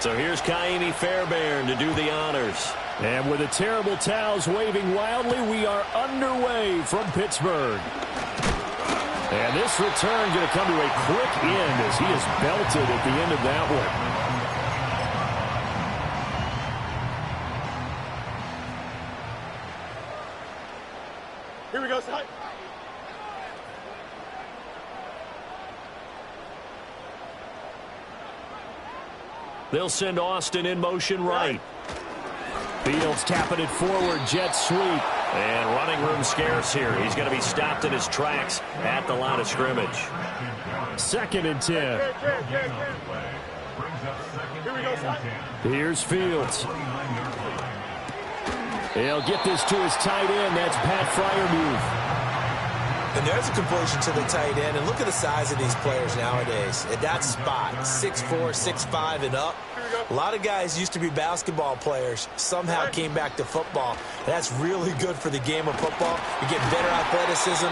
So here's Kaimi Fairbairn to do the honors. And with the terrible towels waving wildly, we are underway from Pittsburgh. And this return going to come to a quick end as he is belted at the end of that one. Here we go, Scott. They'll send Austin in motion right. Fields tapping it forward, jet sweep. And running room scarce here. He's going to be stopped in his tracks at the line of scrimmage. 2nd and 10. Here we go, Scott. Here's Fields. He'll get this to his tight end. That's Pat Freiermuth. And there's a completion to the tight end. And look at the size of these players nowadays. At that spot, 6'4", 6'5", and up. A lot of guys used to be basketball players, somehow came back to football. And that's really good for the game of football. You get better athleticism,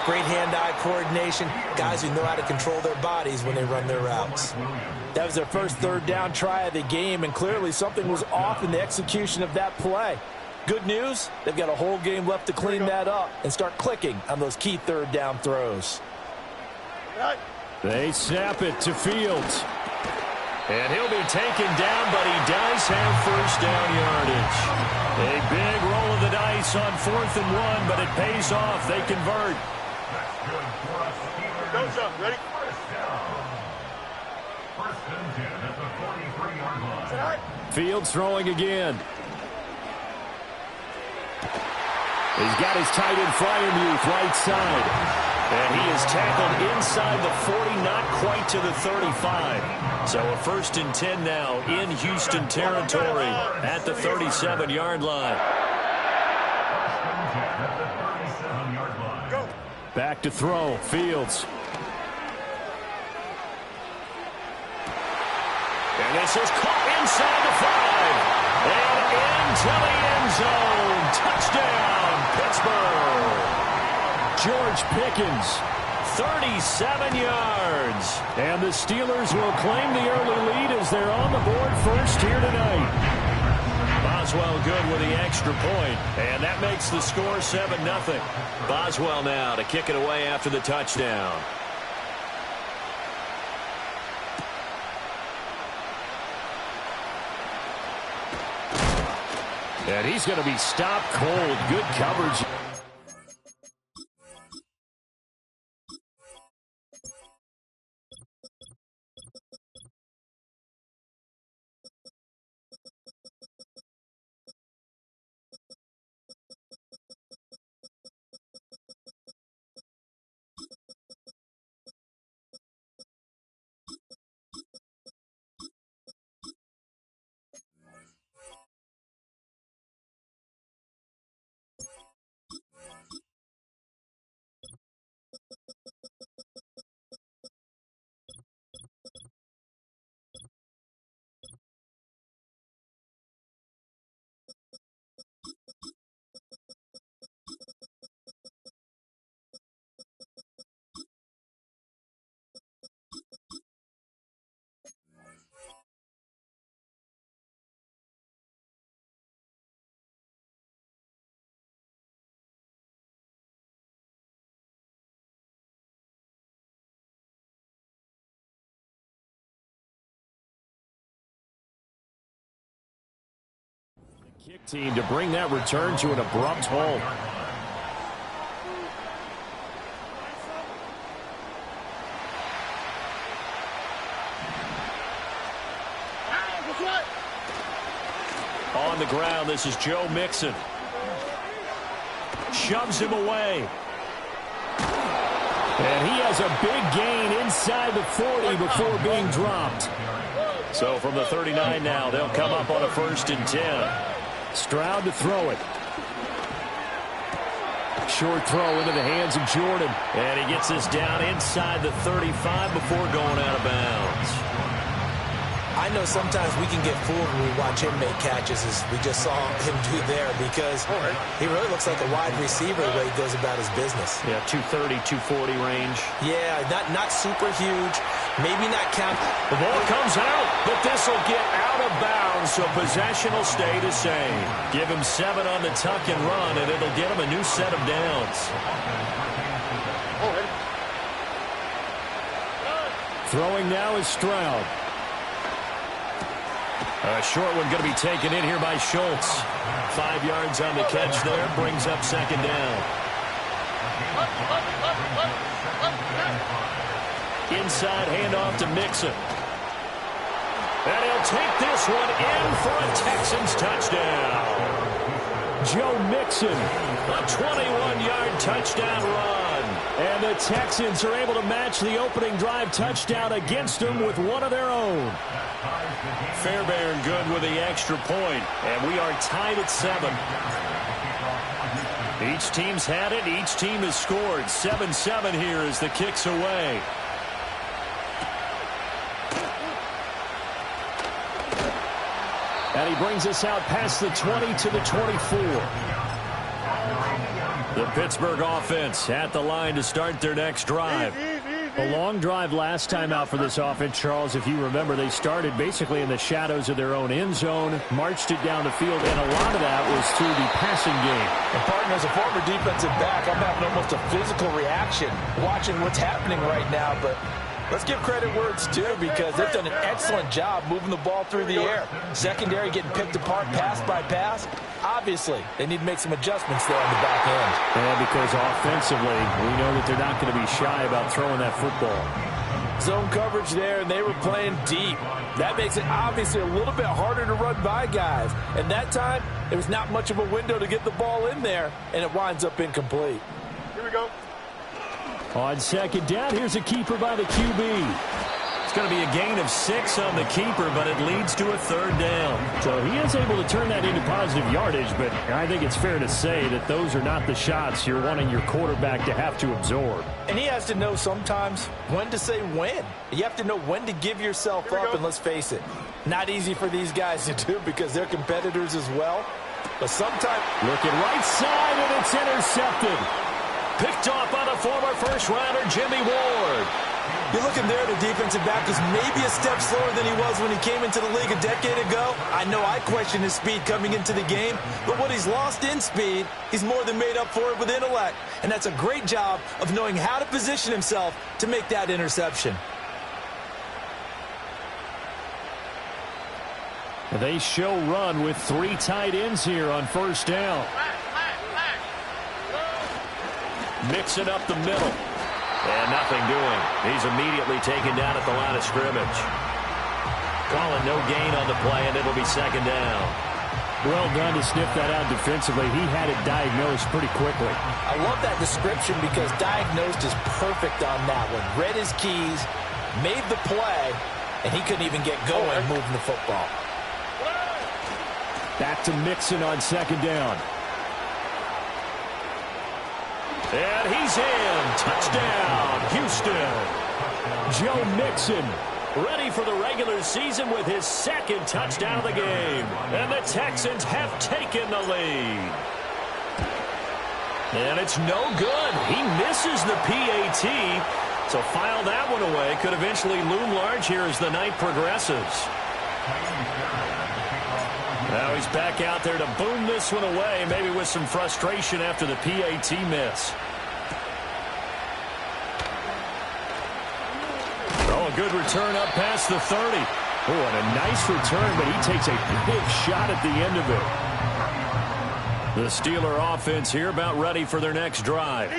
great hand-eye coordination, guys who know how to control their bodies when they run their routes. That was their first 3rd down try of the game, and clearly something was off in the execution of that play. Good news, they've got a whole game left to clean that up and start clicking on those key 3rd down throws. They snap it to Fields. And he'll be taken down, but he does have first down yardage. A big roll of the dice on 4th and 1, but it pays off. They convert. Go, Sean. Ready? Fields throwing again. He's got his tight end Freiermuth right side. And he is tackled inside the 40, not quite to the 35. So a 1st and 10 now in Houston territory at the 37-yard line. Back to throw, Fields. And this is caught inside the 5. And into the end zone. Touchdown, Pittsburgh. George Pickens. 37 yards. And the Steelers will claim the early lead as they're on the board first here tonight. Boswell good with the extra point, and that makes the score 7-0. Boswell now to kick it away after the touchdown. And he's going to be stopped cold. Good coverage. Kick team to bring that return to an abrupt halt. On the ground, this is Joe Mixon. Shoves him away. And he has a big gain inside the 40 before being dropped. So from the 39 now, they'll come up on a 1st and 10. Stroud to throw it. Short throw into the hands of Jordan. And he gets this down inside the 35 before going out of bounds. I know sometimes we can get fooled when we watch him make catches, as we just saw him do there, because he really looks like a wide receiver the way he goes about his business. Yeah, 230, 240 range. Yeah, not super huge. Maybe not count. The ball comes out, but this will get out of bounds, so possession will stay the same. Give him 7 on the tuck and run, and it'll get him a new set of downs. Throwing now is Stroud. A short one going to be taken in here by Schultz. 5 yards on the catch there, brings up second down. Inside handoff to Mixon. And he'll take this one in for a Texans touchdown. Joe Mixon. A 21-yard touchdown run. And the Texans are able to match the opening drive touchdown against them with one of their own. Fairbairn good with the extra point, and we are tied at 7. Each team's had it. Each team has scored. 7-7 here as the kick's away. And he brings us out past the 20 to the 24. The Pittsburgh offense at the line to start their next drive. A long drive last time out for this offense, Charles. If you remember, they started basically in the shadows of their own end zone, marched it down the field, and a lot of that was through the passing game. And partner, as a former defensive back, I'm having almost a physical reaction watching what's happening right now, but let's give credit where it's due, because they've done an excellent job moving the ball through the air. Secondary getting picked apart pass by pass. Obviously, they need to make some adjustments there on the back end. Yeah, because offensively, we know that they're not going to be shy about throwing that football. Zone coverage there, and they were playing deep. That makes it obviously a little bit harder to run by guys. And that time, there was not much of a window to get the ball in there, and it winds up incomplete. Here we go. On second down, here's a keeper by the QB. It's going to be a gain of 6 on the keeper, but it leads to a 3rd down. So he is able to turn that into positive yardage, but I think it's fair to say that those are not the shots you're wanting your quarterback to have to absorb. And he has to know sometimes when to say when. You have to know when to give yourself up, and let's face it, not easy for these guys to do because they're competitors as well. But sometimes... Looking right side, and it's intercepted. Picked off by the former first-rounder Jimmy Ward. You're looking there at a defensive back who's maybe a step slower than he was when he came into the league a decade ago. I know I questioned his speed coming into the game, but what he's lost in speed, he's more than made up for it with intellect. And that's a great job of knowing how to position himself to make that interception. They show run with 3 tight ends here on first down. Mixing up the middle. And nothing doing. He's immediately taken down at the line of scrimmage. Calling no gain on the play, and it'll be 2nd down. Well done to sniff that out defensively. He had it diagnosed pretty quickly. I love that description because diagnosed is perfect on that one. Read his keys, made the play, and he couldn't even get going moving the football. Back to Mixon on 2nd down. And he's in. Touchdown, Houston. Joe Mixon. Ready for the regular season with his 2nd touchdown of the game. And the Texans have taken the lead. And it's no good. He misses the PAT. So file that one away. Could eventually loom large here as the night progresses. Now he's back out there to boom this one away, maybe with some frustration after the PAT miss. Oh, a good return up past the 30. Oh, and a nice return, but he takes a big shot at the end of it. The Steeler offense here about ready for their next drive.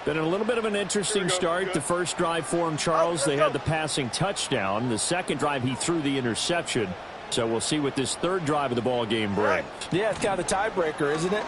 Been a little bit of an interesting start. The first drive for him, Charles, they had the passing touchdown. The second drive, he threw the interception. So we'll see what this 3rd drive of the ball game brings. Yeah, it's kind of a tiebreaker, isn't it?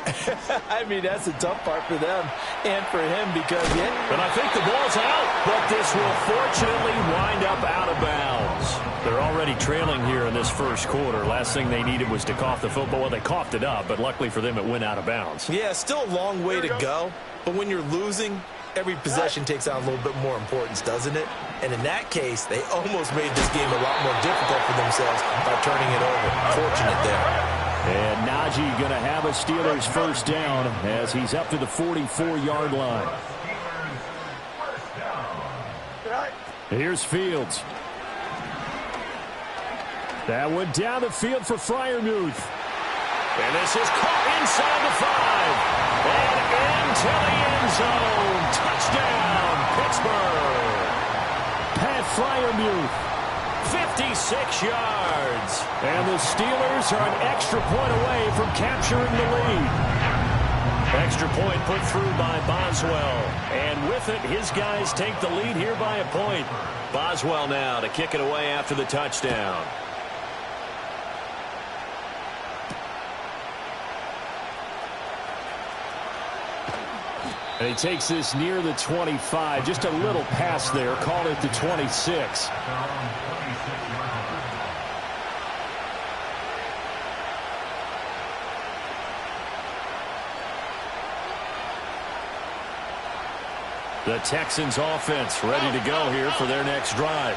I mean, that's the tough part for them and for him because, But I think the ball's out, but this will fortunately wind up out of bounds. They're already trailing here in this first quarter. Last thing they needed was to cough the football. Well, they coughed it up, but luckily for them, it went out of bounds. Yeah, still a long way to go. But when you're losing, every possession takes on a little bit more importance, doesn't it? And in that case, they almost made this game a lot more difficult for themselves by turning it over. Fortunate there. And Najee going to have a Steelers first down as he's up to the 44-yard line. Here's Fields. That went down the field for Freiermuth. And this is caught inside the 5. And into the end zone. Touchdown, Pittsburgh. Pat Freiermuth. 56 yards. And the Steelers are an extra point away from capturing the lead. Extra point put through by Boswell. And with it, his guys take the lead here by a point. Boswell now to kick it away after the touchdown. And he takes this near the 25. Just a little pass there. Called it the 26. The Texans offense ready to go here for their next drive.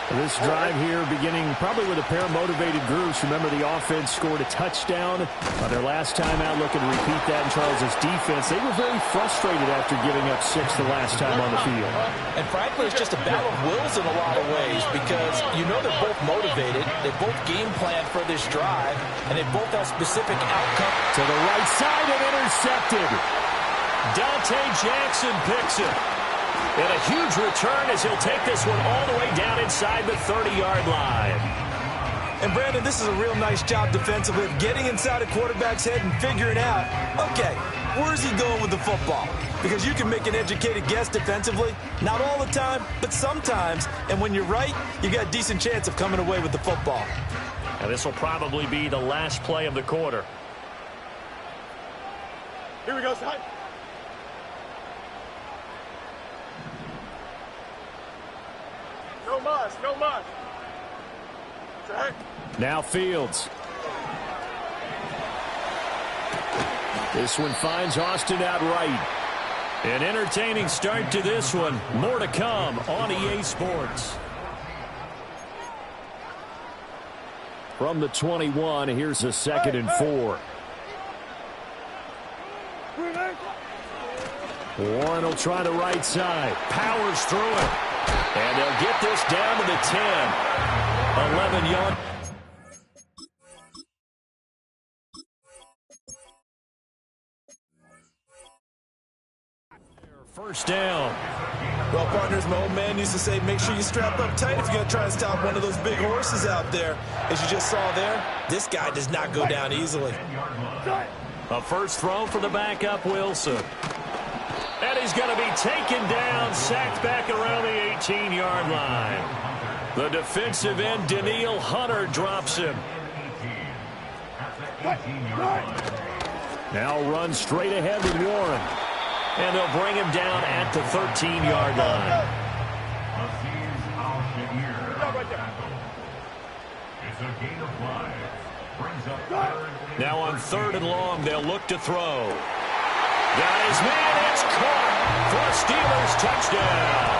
This drive here beginning probably with a pair of motivated groups. Remember, the offense scored a touchdown on their last time out. Looking to repeat that in Charles's defense. They were very frustrated after giving up 6 the last time on the field. And frankly, it's just a battle of wills in a lot of ways because you know they're both motivated. They both game plan for this drive, and they both have specific outcome. To the right side and intercepted. Dante Jackson picks it. And a huge return as he'll take this one all the way down inside the 30-yard line. And, Brandon, this is a real nice job defensively of getting inside a quarterback's head and figuring out, okay, where's he going with the football? Because you can make an educated guess defensively. Not all the time, but sometimes. And when you're right, you got a decent chance of coming away with the football. And this will probably be the last play of the quarter. Here we go, son. No muss, no muss. Right. Now Fields. This one finds Austin out right. An entertaining start to this one. More to come on EA Sports. From the 21, here's a 2nd and 4. Warren will try the right side. Powers through it. And they'll get this down to the 10. 11-yard. First down. Well, partners, my old man used to say, make sure you strap up tight if you're going to try and stop one of those big horses out there. As you just saw there, this guy does not go down easily. A first throw for the backup, Wilson. And he's going to be taken down, sacked back around the 18-yard line. The defensive end, Daniil Hunter, drops him. Now run straight ahead with Warren. And they'll bring him down at the 13-yard line. Now on 3rd and long, they'll look to throw. Got his man, it's caught for a Steelers touchdown.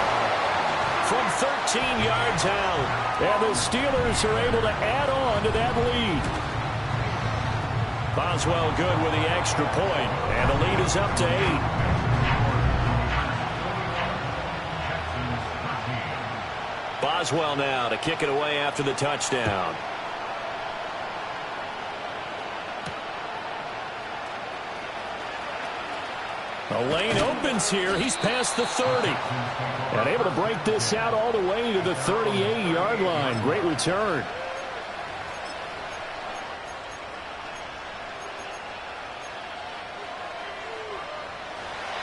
From 13 yards out. And the Steelers are able to add on to that lead. Boswell good with the extra point, and the lead is up to 8. Boswell now to kick it away after the touchdown. The lane opens here. He's past the 30. And able to break this out all the way to the 38-yard line. Great return.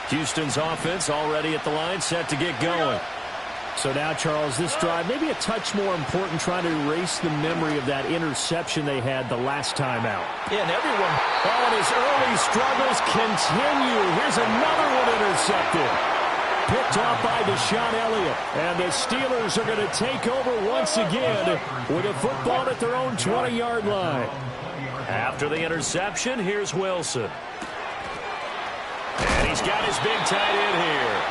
Houston's offense already at the line, set to get going. So now, Charles, this drive maybe a touch more important, trying to erase the memory of that interception they had the last time out. Yeah, and everyone. Oh, and his early struggles continue. Here's another one intercepted. Picked off by Deshaun Elliott. And the Steelers are going to take over once again with a football at their own 20-yard line. After the interception, here's Wilson. And he's got his big tight end here.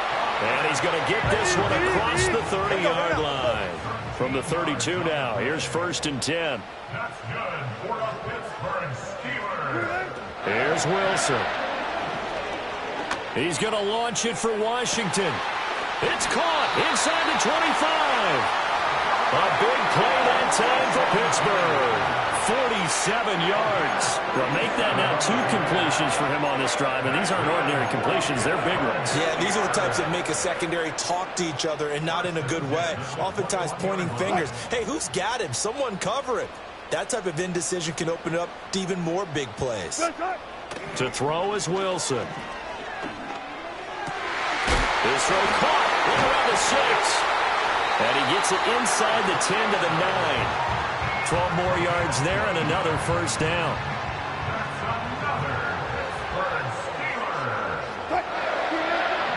And he's going to get this one across the 30-yard line. From the 32 now, here's 1st and 10. That's good for the Pittsburgh Steelers. Here's Wilson. He's going to launch it for Washington. It's caught inside the 25. A big play that time for Pittsburgh. 47 yards. Well, make that now 2 completions for him on this drive, and these aren't ordinary completions. They're big ones. Yeah, these are the types that make a secondary talk to each other and not in a good way. Oftentimes pointing fingers. Hey, who's got him? Someone cover it. That type of indecision can open up to even more big plays. To throw is Wilson. His throw caught right around the 6. And he gets it inside the 10 to the 9. 12 more yards there and another 1st down.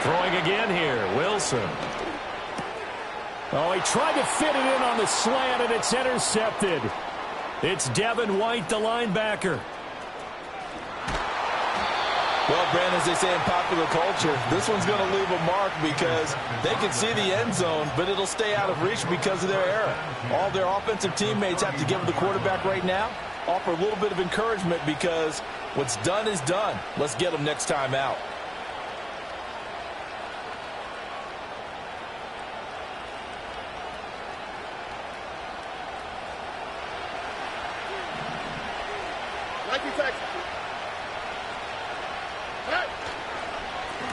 Throwing again here, Wilson. Oh, he tried to fit it in on the slant, and it's intercepted. It's Devin White, the linebacker. Well, Brandon, as they say in popular culture, this one's going to leave a mark because they can see the end zone, but it'll stay out of reach because of their error. All their offensive teammates have to give the quarterback right now, offer a little bit of encouragement because what's done is done. Let's get them next time out.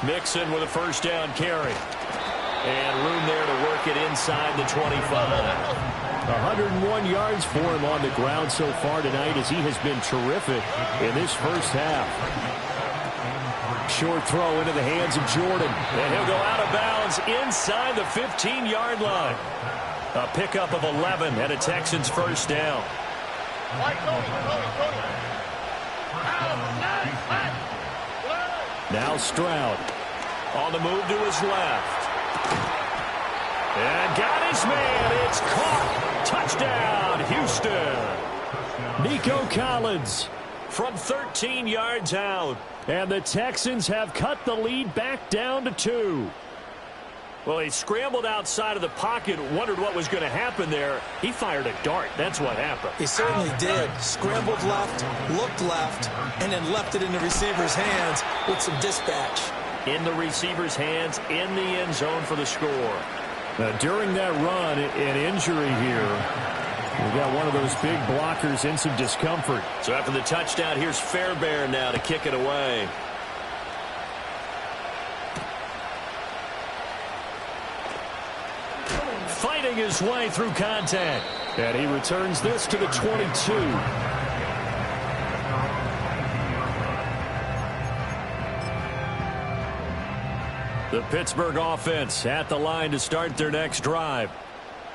Mixon with a 1st down carry. And room there to work it inside the 25. 101 yards for him on the ground so far tonight as he has been terrific in this 1st half. Short throw into the hands of Jordan. And he'll go out of bounds inside the 15-yard line. A pickup of 11 and a Texans 1st down. Now Stroud. On the move to his left. And got his man. It's caught. Touchdown, Houston. Nico Collins. From 13 yards out. And the Texans have cut the lead back down to 2. Well, he scrambled outside of the pocket, wondered what was going to happen there. He fired a dart. That's what happened. He certainly did. Scrambled left, looked left, and then left it in the receiver's hands with some dispatch. In the receiver's hands, in the end zone for the score. Now, during that run, an injury here. We've got one of those big blockers in some discomfort. So after the touchdown, here's Fairbairn now to kick it away. Fighting his way through contact. And he returns this to the 22. The Pittsburgh offense at the line to start their next drive.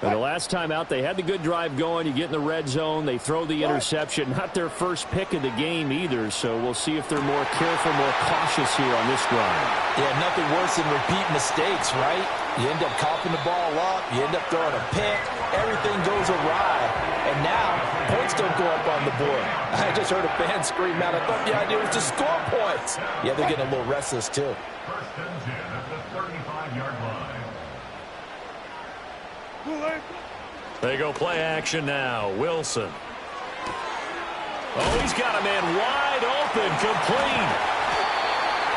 And the last time out, they had the good drive going. You get in the red zone, they throw the interception. Not their first pick of the game either, so we'll see if they're more careful, more cautious here on this drive. Yeah, nothing worse than repeat mistakes, right? You end up coughing the ball up, you end up throwing a pick, everything goes awry, and now points don't go up on the board. I just heard a fan scream out, I thought the idea was to score points. Yeah, they're getting a little restless too. 1st and 10 at the 35-yard line. They go play action now. Wilson. Oh, he's got a man wide open, complete.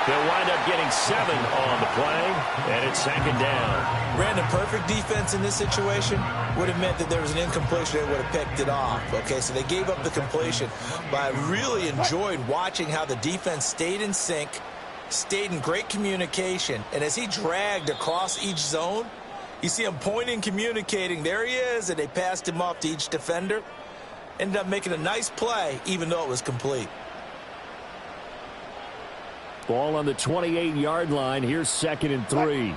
They'll wind up getting 7 on the play, and it's 2nd down. Brandon, perfect defense in this situation would have meant that there was an incompletion. They would have picked it off. Okay, so they gave up the completion. But I really enjoyed watching how the defense stayed in sync, stayed in great communication, and as he dragged across each zone, you see him pointing, communicating. There he is, and they passed him off to each defender. Ended up making a nice play, even though it was complete. Ball on the 28-yard line. Here's 2nd and 3.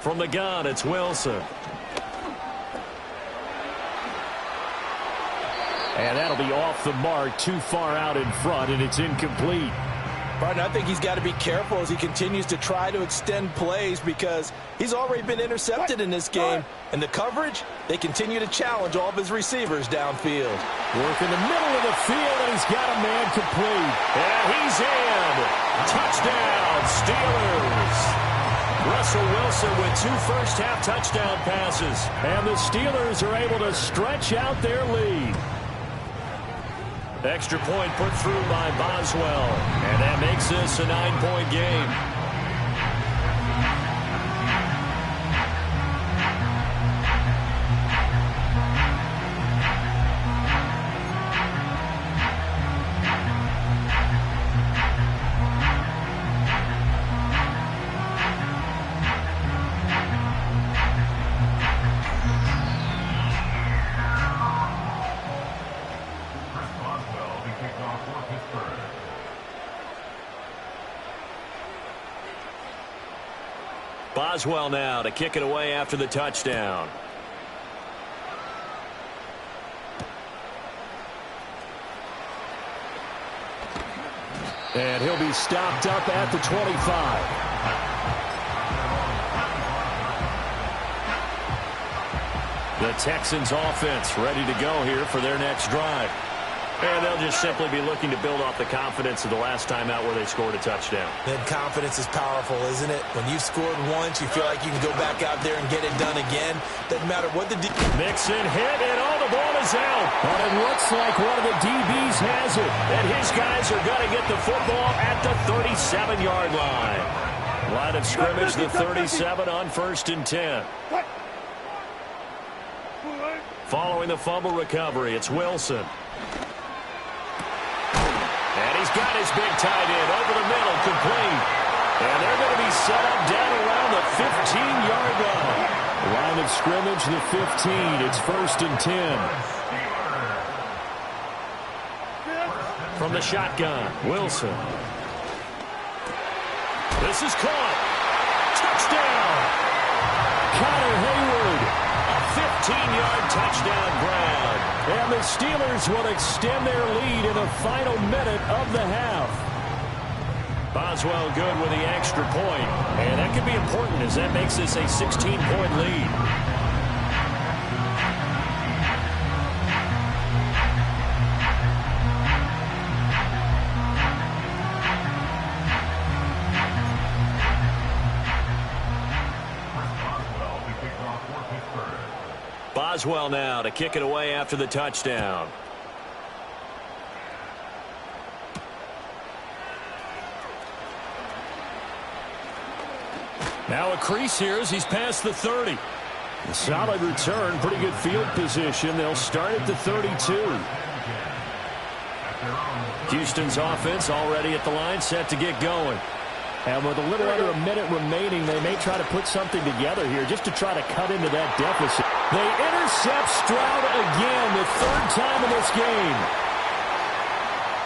From the gun, it's Wilson. And that'll be off the mark, too far out in front, and it's incomplete. Martin, I think he's got to be careful as he continues to try to extend plays because he's already been intercepted in this game. And the coverage, they continue to challenge all of his receivers downfield. Work in the middle of the field, and he's got a man complete. And he's in. Touchdown, Steelers. Russell Wilson with 2 first-half touchdown passes. And the Steelers are able to stretch out their lead. Extra point put through by Boswell. And that makes this a 9-point game. Boswell now to kick it away after the touchdown. And he'll be stopped up at the 25. The Texans offense ready to go here for their next drive. And they'll just simply be looking to build off the confidence of the last time out where they scored a touchdown. And confidence is powerful, isn't it? When you've scored once, you feel like you can go back out there and get it done again. Doesn't matter what the... Mixon hit, and the ball is out. But it looks like one of the DBs has it. And his guys are going to get the football at the 37-yard line. Line of scrimmage, the 37 on 1st and 10. Following the fumble recovery, it's Wilson. And he's got his big tight end over the middle, complete. And they're going to be set up down around the 15-yard line. Line of scrimmage, the 15. It's 1st and 10. From the shotgun, Wilson. This is caught. Touchdown. Connor Hayward. A 15-yard touchdown grab. And the Steelers will extend their lead in the final minute of the half. Boswell good with the extra point. And that could be important as that makes this a 16-point lead. Boswell now to kick it away after the touchdown. Now a crease here as he's past the 30. A solid return, pretty good field position. They'll start at the 32. Houston's offense already at the line, set to get going. And with a little under a minute remaining, they may try to put something together here just to try to cut into that deficit. They intercept Stroud again, the 3rd time in this game.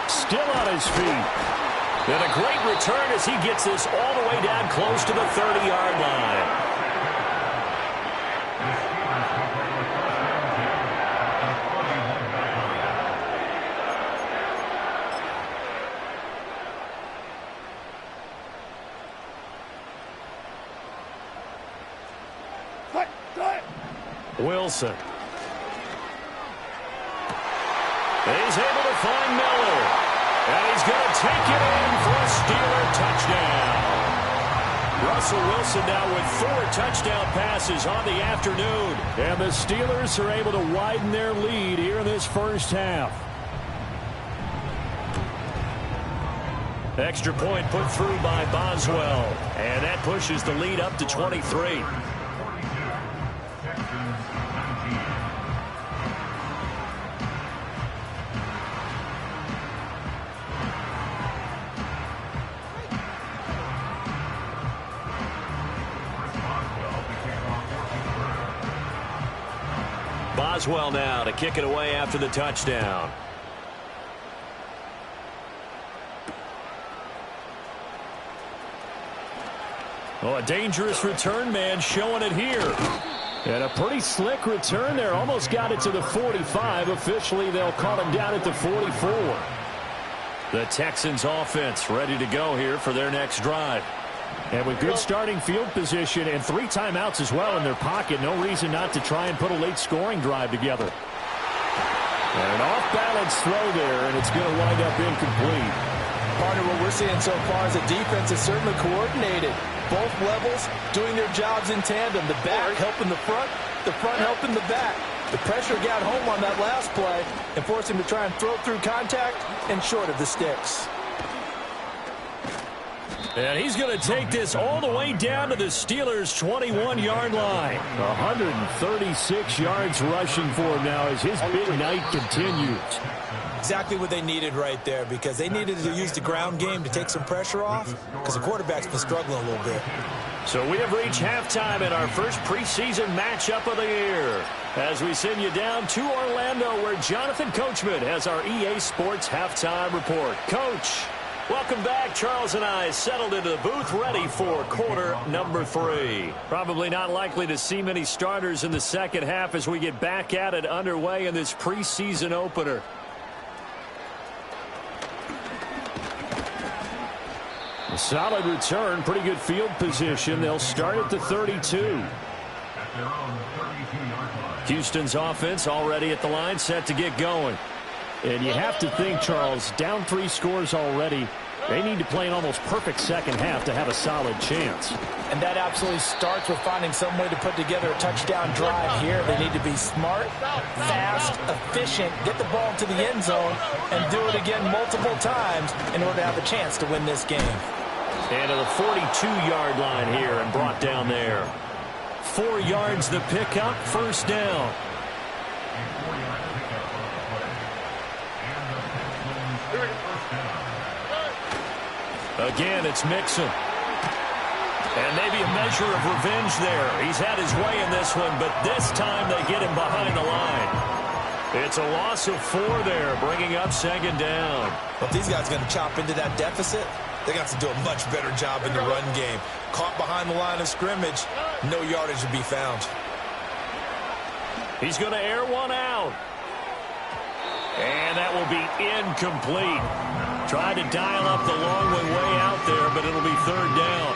Still on his feet. And a great return as he gets this all the way down close to the 30-yard line. Wilson. He's able to find Miller. And he's going to take it in for a Steeler touchdown. Russell Wilson now with 4 touchdown passes on the afternoon. And the Steelers are able to widen their lead here in this first half. Extra point put through by Boswell. And that pushes the lead up to 23. Boswell now to kick it away after the touchdown. Oh, a dangerous return man showing it here. And a pretty slick return there. Almost got it to the 45. Officially, they'll call him down at the 44. The Texans offense ready to go here for their next drive. And with good starting field position and 3 timeouts as well in their pocket, no reason not to try and put a late scoring drive together. And an off-balance throw there, and it's going to wind up incomplete. Partner, what we're seeing so far is the defense is certainly coordinated. Both levels doing their jobs in tandem. The back helping the front helping the back. The pressure got home on that last play and forced him to try and throw through contact and short of the sticks. And he's going to take this all the way down to the Steelers' 21-yard line. 136 yards rushing for him now as his big night continues. Exactly what they needed right there, because they needed to use the ground game to take some pressure off, because the quarterback's been struggling a little bit. So we have reached halftime in our first preseason matchup of the year, as we send you down to Orlando, where Jonathan Coachman has our EA Sports halftime report. Coach, welcome back. Charles and I settled into the booth ready for quarter number 3. Probably not likely to see many starters in the second half as we get back at it underway in this preseason opener. A solid return, pretty good field position. They'll start at the 32. Houston's offense already at the line, set to get going. And you have to think, Charles, down 3 scores already. They need to play an almost perfect second half to have a solid chance. And that absolutely starts with finding some way to put together a touchdown drive here. They need to be smart, fast, efficient, get the ball to the end zone, and do it again multiple times in order to have a chance to win this game. And to the 42-yard line here and brought down there. 4 yards the pickup, first down. Again, it's Mixon. And maybe a measure of revenge there. He's had his way in this one, but this time they get him behind the line. It's a loss of 4 there, bringing up second down. But if these guys are going to chop into that deficit, they got to do a much better job in the run game. Caught behind the line of scrimmage, no yardage to be found. He's going to air one out. And that will be incomplete. Tried to dial up the long way out there, but it'll be third down.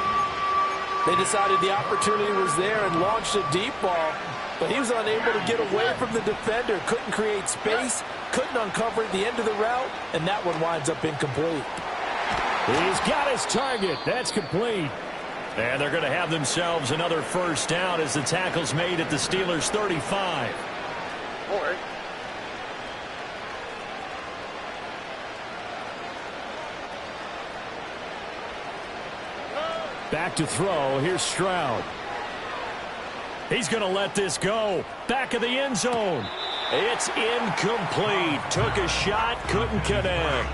They decided the opportunity was there and launched a deep ball, but he was unable to get away from the defender. Couldn't create space, couldn't uncover at the end of the route, and that one winds up incomplete. He's got his target. That's complete. And they're going to have themselves another first down as the tackle's made at the Steelers' 35. Back to throw. Here's Stroud. He's going to let this go. Back of the end zone. It's incomplete. Took a shot, couldn't connect.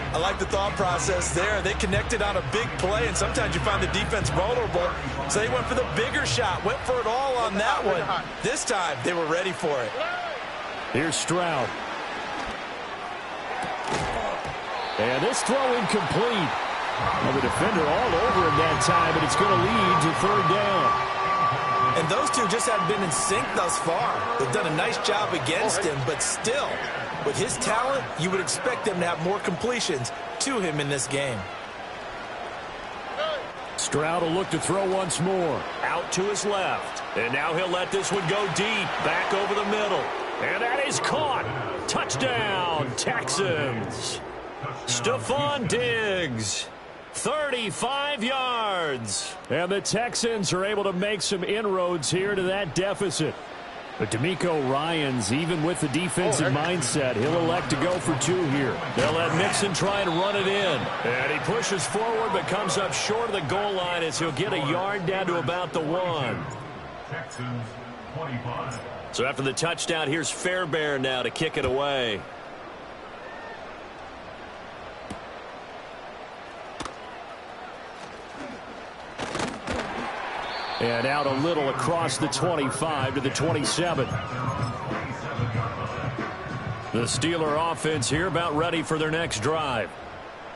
I like the thought process there. They connected on a big play, and sometimes you find the defense vulnerable. So they went for the bigger shot, went for it all on that one. This time, they were ready for it. Here's Stroud. And this throw incomplete. Well, the defender all over him that time, but it's going to lead to third down. And those two just haven't been in sync thus far. They've done a nice job against him, but still, with his talent, you would expect them to have more completions to him in this game. Stroud will look to throw once more. Out to his left. And now he'll let this one go deep. Back over the middle. And that is caught. Touchdown, Texans. Stephon Diggs. 35 yards. And the Texans are able to make some inroads here to that deficit. But D'Amico Ryans, even with the defensive mindset, he'll elect to go for 2 here. They'll let Mixon try and run it in. And he pushes forward but comes up short of the goal line as he'll get a yard down to about the 1. Texans 25. So after the touchdown, here's Fairbairn now to kick it away. And out a little across the 25 to the 27. The Steeler offense here about ready for their next drive.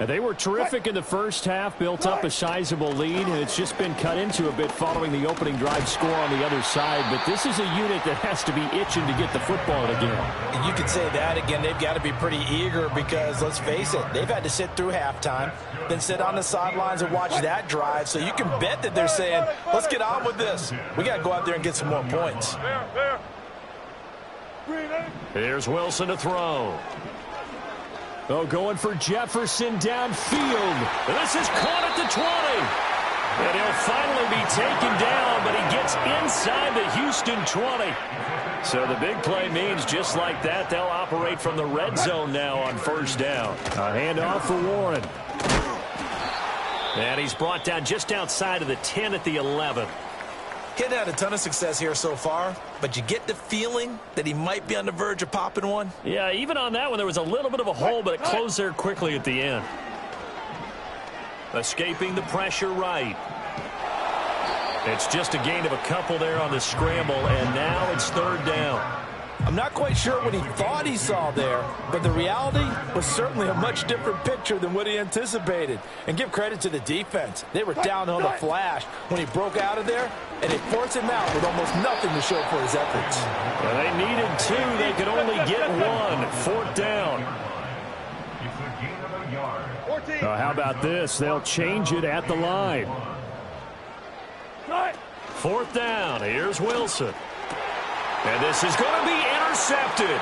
They were terrific in the first half, built up a sizable lead, and it's just been cut into a bit following the opening drive score on the other side. But this is a unit that has to be itching to get the football again. And you could say that again. They've got to be pretty eager because, let's face it, they've had to sit through halftime, then sit on the sidelines and watch that drive. So you can bet that they're saying, let's get on with this. We got to go out there and get some more points. Here's Wilson to throw. Oh, going for Jefferson downfield. This is caught at the 20. And he'll finally be taken down, but he gets inside the Houston 20. So the big play means just like that, they'll operate from the red zone now on first down. A handoff for Warren. And he's brought down just outside of the 10 at the 11. He hadn't had a ton of success here so far, but you get the feeling that he might be on the verge of popping one. Yeah, even on that one, there was a little bit of a hole, but it closed there quickly at the end. Escaping the pressure right. It's just a gain of a couple there on the scramble, and now it's third down. I'm not quite sure what he thought he saw there, but the reality was certainly a much different picture than what he anticipated. And give credit to the defense. They were down on the flash when he broke out of there, and they forced him out with almost nothing to show for his efforts. Well, they needed two. They could only get one. Fourth down. How about this? They'll change it at the line. Fourth down. Here's Wilson. And this is going to be intercepted.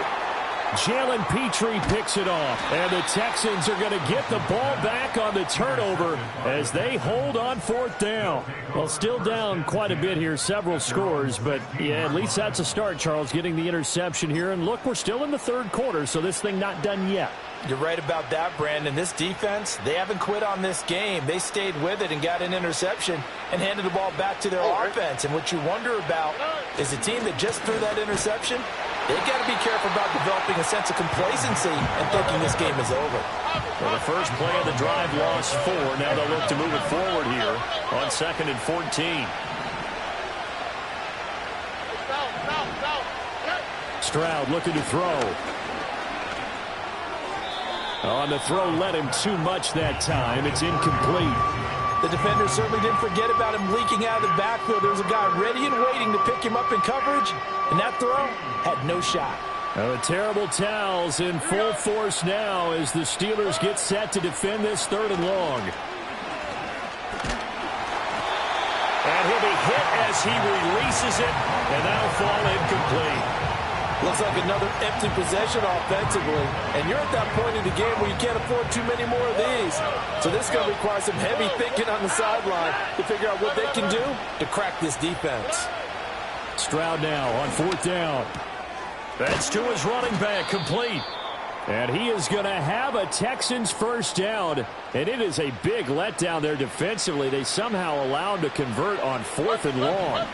Jalen Petrie picks it off. And the Texans are going to get the ball back on the turnover as they hold on fourth down. Well, still down quite a bit here, several scores. But, yeah, at least that's a start, Charles, getting the interception here. And, look, we're still in the third quarter, so this thing not done yet. You're right about that, Brandon. This defense, they haven't quit on this game. They stayed with it and got an interception and handed the ball back to their offense. And what you wonder about is a team that just threw that interception, they've got to be careful about developing a sense of complacency and thinking this game is over. Well, the first play of the drive lost 4. Now they'll look to move it forward here on 2nd and 14. Stroud looking to throw. On the throw, led him too much that time. It's incomplete. The defender certainly didn't forget about him leaking out of the backfield. There was a guy ready and waiting to pick him up in coverage, and that throw had no shot. The terrible towels in full force now as the Steelers get set to defend this 3rd and long. And he'll be hit as he releases it, and that'll fall incomplete. Looks like another empty possession offensively. And you're at that point in the game where you can't afford too many more of these. So this is going to require some heavy thinking on the sideline to figure out what they can do to crack this defense. Stroud now on 4th down. That's to his running back, complete. And he is going to have a Texans first down. And it is a big letdown there defensively. They somehow allowed to convert on 4th and long.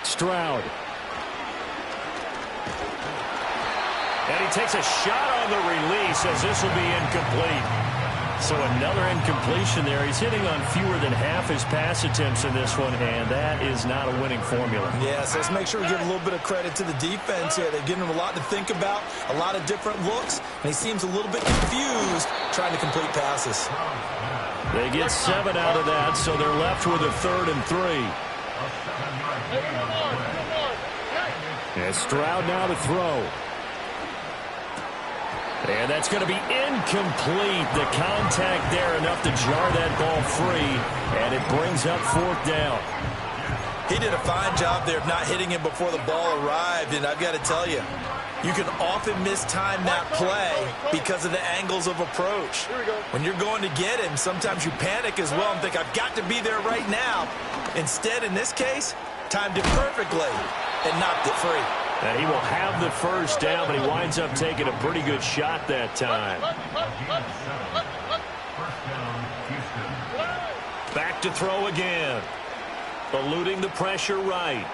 Stroud. And he takes a shot on the release as this will be incomplete. So another incompletion there. He's hitting on fewer than half his pass attempts in this one, and that is not a winning formula. Yeah, so let's make sure we give a little bit of credit to the defense here. They've given him a lot to think about, a lot of different looks, and he seems a little bit confused trying to complete passes. They get 7 out of that, so they're left with a 3rd and 3. And Stroud now to throw. And that's going to be incomplete. The contact there enough to jar that ball free, and it brings up 4th down. He did a fine job there of not hitting him before the ball arrived, and I've got to tell you, you can often mistime that play because of the angles of approach. When you're going to get him, sometimes you panic as well and think, I've got to be there right now. Instead, in this case, timed it perfectly and knocked it free. And he will have the first down, but he winds up taking a pretty good shot that time. Back to throw again. Eluding the pressure right.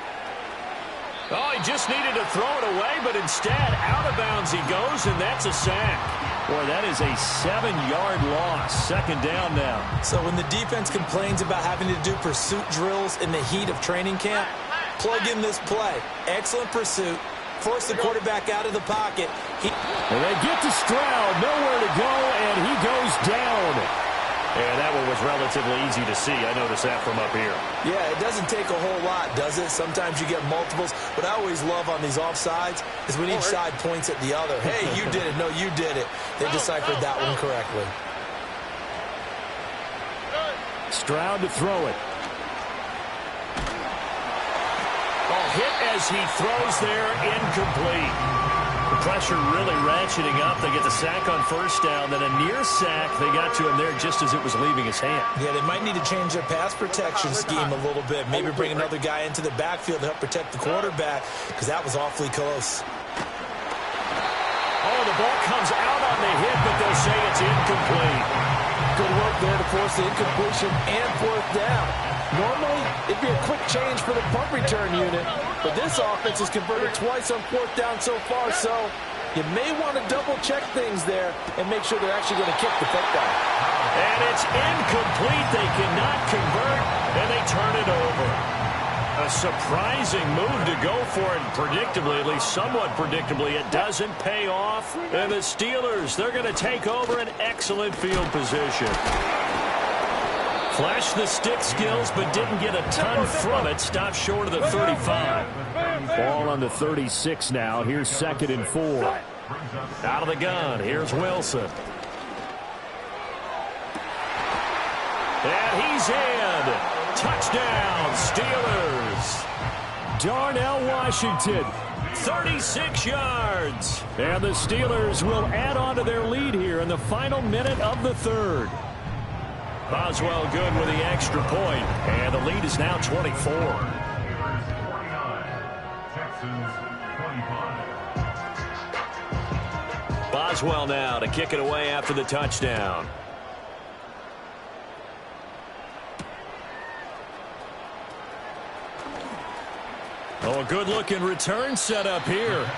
Oh, he just needed to throw it away, but instead, out of bounds he goes, and that's a sack. Boy, that is a 7-yard loss. 2nd down now. So when the defense complains about having to do pursuit drills in the heat of training camp, plug in this play. Excellent pursuit, Force the quarterback out of the pocket. And they get to Stroud, nowhere to go, and he goes down. And that one was relatively easy to see. I noticed that from up here. Yeah, it doesn't take a whole lot, does it? Sometimes you get multiples. What I always love on these offsides is when each side points at the other. Hey, you did it. No, you did it. They deciphered that one correctly. Stroud to throw it. Hit as he throws there, incomplete. The pressure really ratcheting up. They get the sack on first down, then a near sack. They got to him there just as it was leaving his hand. Yeah, they might need to change their pass protection scheme a little bit. Maybe bring another guy into the backfield to help protect the quarterback, because that was awfully close. Oh, the ball comes out on the hit, but they'll say it's incomplete. Good work there to force the incompletion and fourth down. Normally, it'd be a quick change for the punt return unit, but this offense has converted twice on fourth down so far, so you may want to double-check things there and make sure they're actually going to kick the football. And it's incomplete. They cannot convert, and they turn it over. A surprising move to go for it, predictably, at least somewhat predictably. It doesn't pay off, and the Steelers, they're going to take over an excellent field position. Flashed the stick skills, but didn't get a ton from it. Stopped short of the 35. Ball on the 36 now. Here's 2nd and 4. Out of the gun. Here's Wilson. And he's in. Touchdown, Steelers. Darnell Washington, 36 yards. and the Steelers will add on to their lead here in the final minute of the 3rd. Boswell good with the extra point, and the lead is now 24. Texans 25. Boswell now to kick it away after the touchdown. Oh, a good-looking return set up here.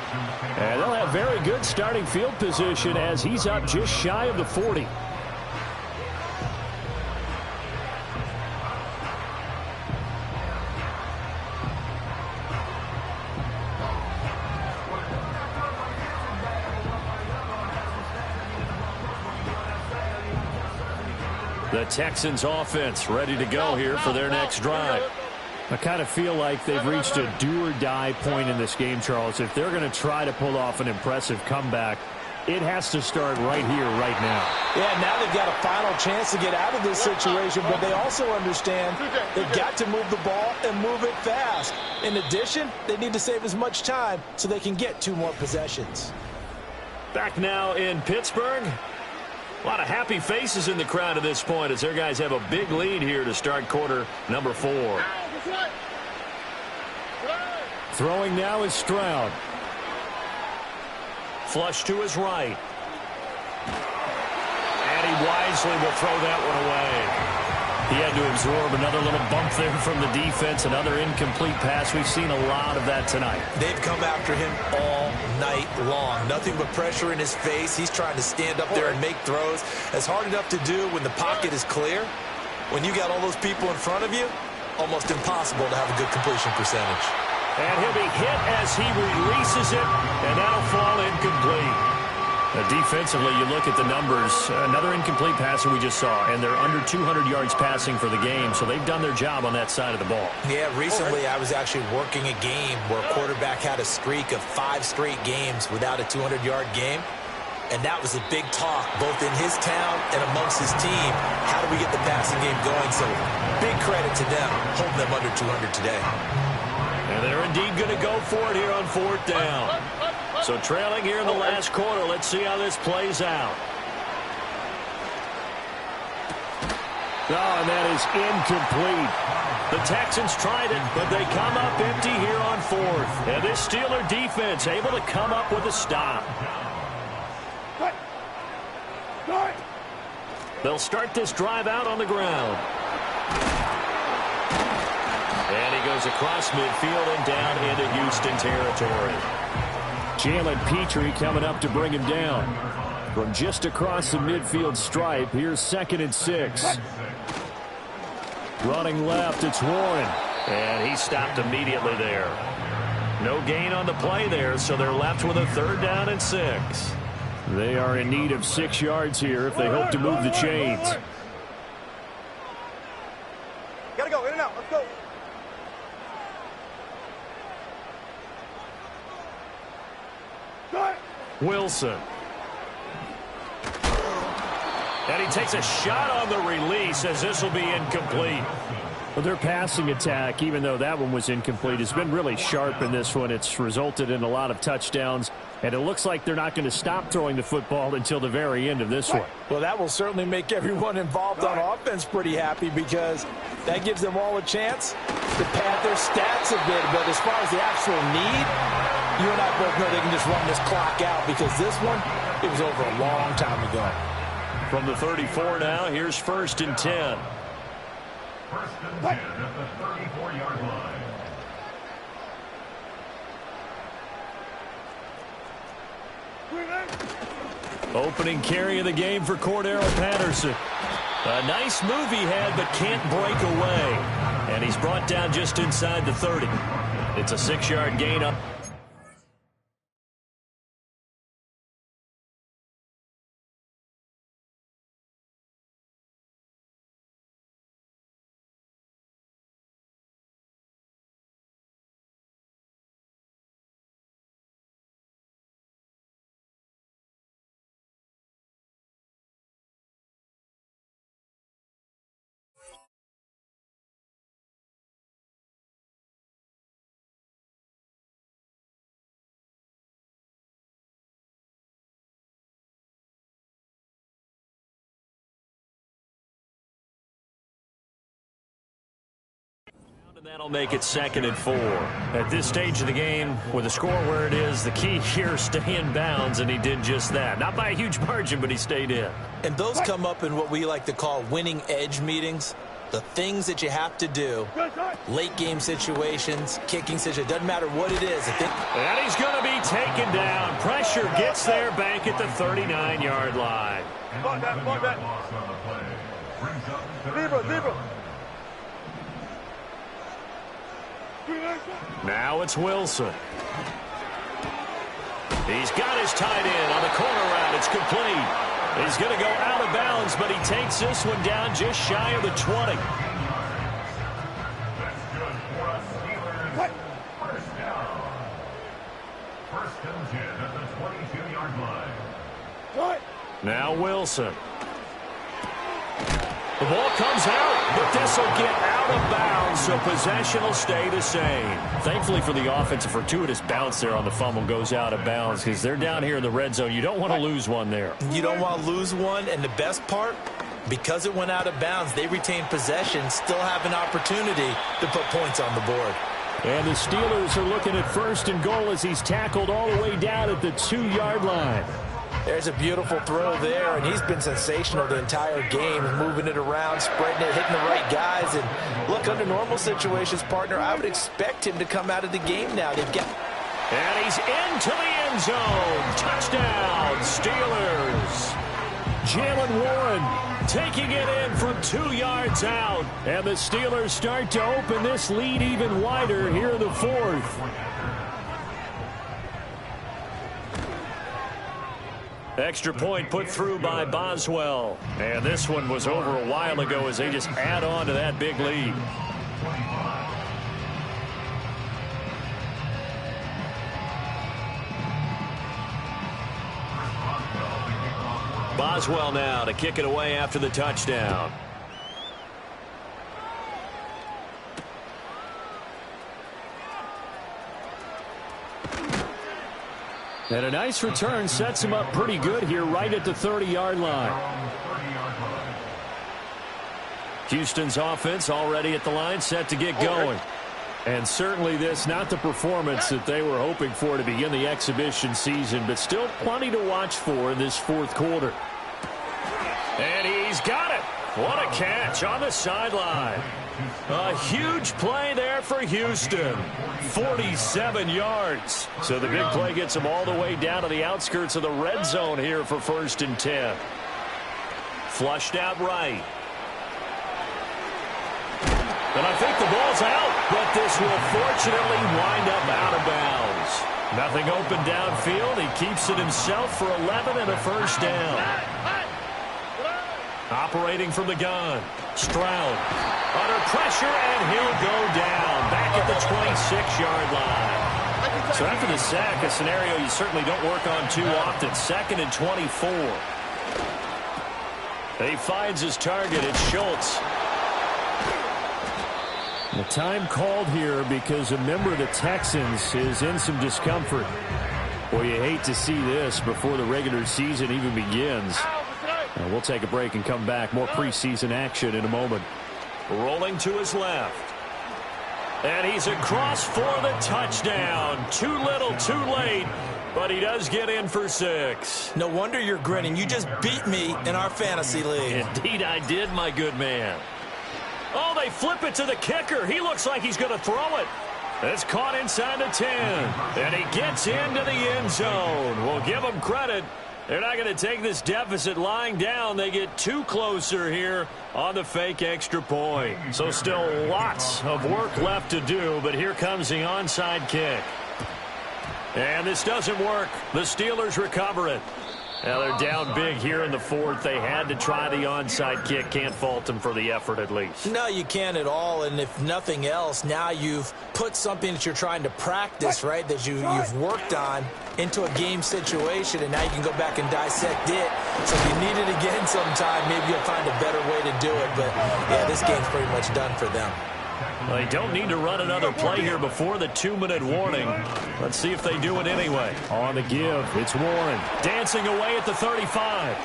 And they'll have very good starting field position as he's up just shy of the 40. The Texans offense ready to go here for their next drive. I kind of feel like they've reached a do-or-die point in this game, Charles. If they're going to try to pull off an impressive comeback, it has to start right here, right now. Yeah, now they've got a final chance to get out of this situation, but they also understand they've got to move the ball and move it fast. In addition, they need to save as much time so they can get 2 more possessions. Back now in Pittsburgh. A lot of happy faces in the crowd at this point as their guys have a big lead here to start quarter number 4. Throwing now is Stroud. Flush to his right. And he wisely will throw that one away. He had to absorb another little bump there from the defense, another incomplete pass. We've seen a lot of that tonight. They've come after him all night long. Nothing but pressure in his face. He's trying to stand up there and make throws. It's hard enough to do when the pocket is clear. When you got all those people in front of you, almost impossible to have a good completion percentage. And he'll be hit as he releases it, and that'll fall incomplete. Defensively, you look at the numbers. Another incomplete passer we just saw, and they're under 200 yards passing for the game, so they've done their job on that side of the ball. Yeah, recently I was actually working a game where a quarterback had a streak of 5 straight games without a 200-yard game, and that was a big talk both in his town and amongst his team. How do we get the passing game going? So big credit to them, holding them under 200 today. And they're indeed going to go for it here on 4th down. So trailing here in the last quarter. Let's see how this plays out. Oh, and that is incomplete. The Texans tried it, but they come up empty here on 4th. And this Steeler defense able to come up with a stop. They'll start this drive out on the ground. And he goes across midfield and down into Houston territory. Jalen Petrie coming up to bring him down. From just across the midfield stripe, here's 2nd and 6. Running left, it's Warren. And he stopped immediately there. No gain on the play there, so they're left with a 3rd down and 6. They are in need of 6 yards here if they hope to move the chains. Gotta go, in and out, let's go. Wilson. And he takes a shot on the release as this will be incomplete. Well, their passing attack, even though that one was incomplete, has been really sharp in this one. It's resulted in a lot of touchdowns, and it looks like they're not going to stop throwing the football until the very end of this one. Well, that will certainly make everyone involved on offense pretty happy because that gives them all a chance to pad their stats a bit. But as far as the actual need, you and I both know they can just run this clock out because this one, it was over a long time ago. From the 34 now, here's 1st and 10. 1st and 10 at the 34-yard line. Opening carry of the game for Cordero Patterson. A nice move he had, but can't break away. And he's brought down just inside the 30. It's a 6-yard gain up. And that'll make it 2nd and 4. At this stage of the game, with the score where it is, the key here is stay in bounds, and he did just that. Not by a huge margin, but he stayed in. And those come up in what we like to call winning edge meetings. The things that you have to do, late game situations, kicking situations, doesn't matter what it is. And he's going to be taken down. Pressure gets there back at the 39-yard line. Fuck that. Loss on the play. Brings up Zebra. Now it's Wilson. He's got his tight end on the corner route. It's complete. He's going to go out of bounds, but he takes this one down just shy of the 20. That's good for us, Steelers. 1st down. 1st and 10 at the 22-yard line. Now Wilson. The ball comes out, but this will get out of bounds, so possession will stay the same. Thankfully for the offense, a fortuitous bounce there on the fumble goes out of bounds because they're down here in the red zone. You don't want to lose one there. You don't want to lose one, and the best part, because it went out of bounds, they retain possession, still have an opportunity to put points on the board. And the Steelers are looking at 1st and goal as he's tackled all the way down at the 2-yard line. There's a beautiful throw there, and he's been sensational the entire game, moving it around, spreading it, hitting the right guys. And look, under normal situations, partner, I would expect him to come out of the game now. And he's into the end zone. Touchdown, Steelers. Jalen Warren taking it in from 2 yards out. And the Steelers start to open this lead even wider here in the 4th. Extra point put through by Boswell. And this one was over a while ago as they just add on to that big lead. Boswell now to kick it away after the touchdown. And a nice return sets him up pretty good here right at the 30-yard line. Houston's offense already at the line, set to get going. And certainly this, not the performance that they were hoping for to begin the exhibition season, but still plenty to watch for in this 4th quarter. And he's got it. What a catch on the sideline. A huge play there for Houston. 47 yards. So the big play gets him all the way down to the outskirts of the red zone here for 1st and 10. Flushed out right. And I think the ball's out, but this will fortunately wind up out of bounds. Nothing open downfield. He keeps it himself for 11 and a first down. Operating from the gun. Stroud under pressure, and he'll go down back at the 26-yard line. So after the sack, a scenario you certainly don't work on too often. 2nd and 24. He finds his target. It's Schultz. The time called here because a member of the Texans is in some discomfort. Boy, you hate to see this before the regular season even begins. We'll take a break and come back. More preseason action in a moment. Rolling to his left. And he's across for the touchdown. Too little, too late. But he does get in for 6. No wonder you're grinning. You just beat me in our fantasy league. Indeed I did, my good man. Oh, they flip it to the kicker. He looks like he's going to throw it. It's caught inside the 10. And he gets into the end zone. We'll give him credit. They're not going to take this deficit lying down. They get 2 closer here on the fake extra point. So still lots of work left to do, but here comes the onside kick. And this doesn't work. The Steelers recover it. Now they're down big here in the 4th. They had to try the onside kick. Can't fault them for the effort at least. No, you can't at all. And if nothing else, now you've put something that you're trying to practice, right, that you've worked on into a game situation, and now you can go back and dissect it. So if you need it again sometime, maybe you'll find a better way to do it. But, yeah, this game's pretty much done for them. Well, they don't need to run another play here before the 2-minute warning. Let's see if they do it anyway. On the give, it's Warren. Dancing away at the 35.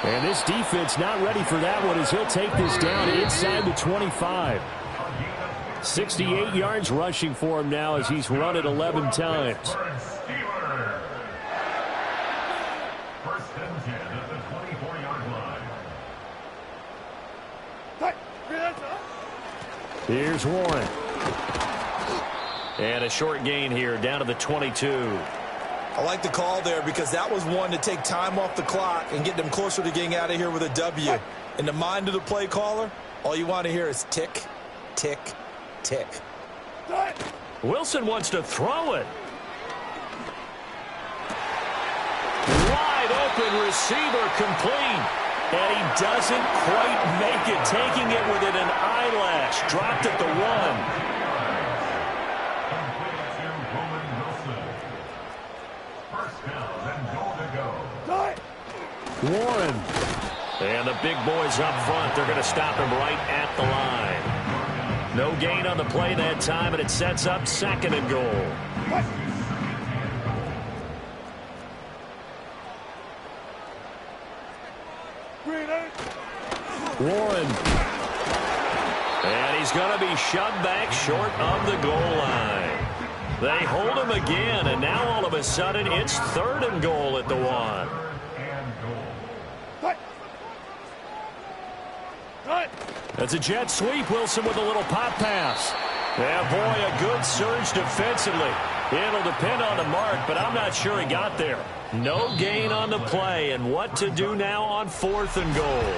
And this defense not ready for that one as he'll take this down inside the 25. 68 yards rushing for him now as he's run it 11 times. First and 10 at the 24-yard line. Here's Warren. And a short gain here down to the 22. I like the call there because that was one to take time off the clock and get them closer to getting out of here with a W. In the mind of the play caller, all you want to hear is tick, tick, tick. Wilson wants to throw it. Wide open receiver complete. And he doesn't quite make it, taking it within an eyelash. Dropped at the 1. Warren. And the big boys up front, they're going to stop him right at the line. No gain on the play that time, and it sets up 2nd and goal. Warren. And he's going to be shoved back short of the goal line. They hold him again, and now all of a sudden it's 3rd and goal at the 1. That's a jet sweep. Wilson with a little pop pass. Yeah, boy, a good surge defensively. It'll depend on the mark, but I'm not sure he got there. No gain on the play, and what to do now on 4th and goal.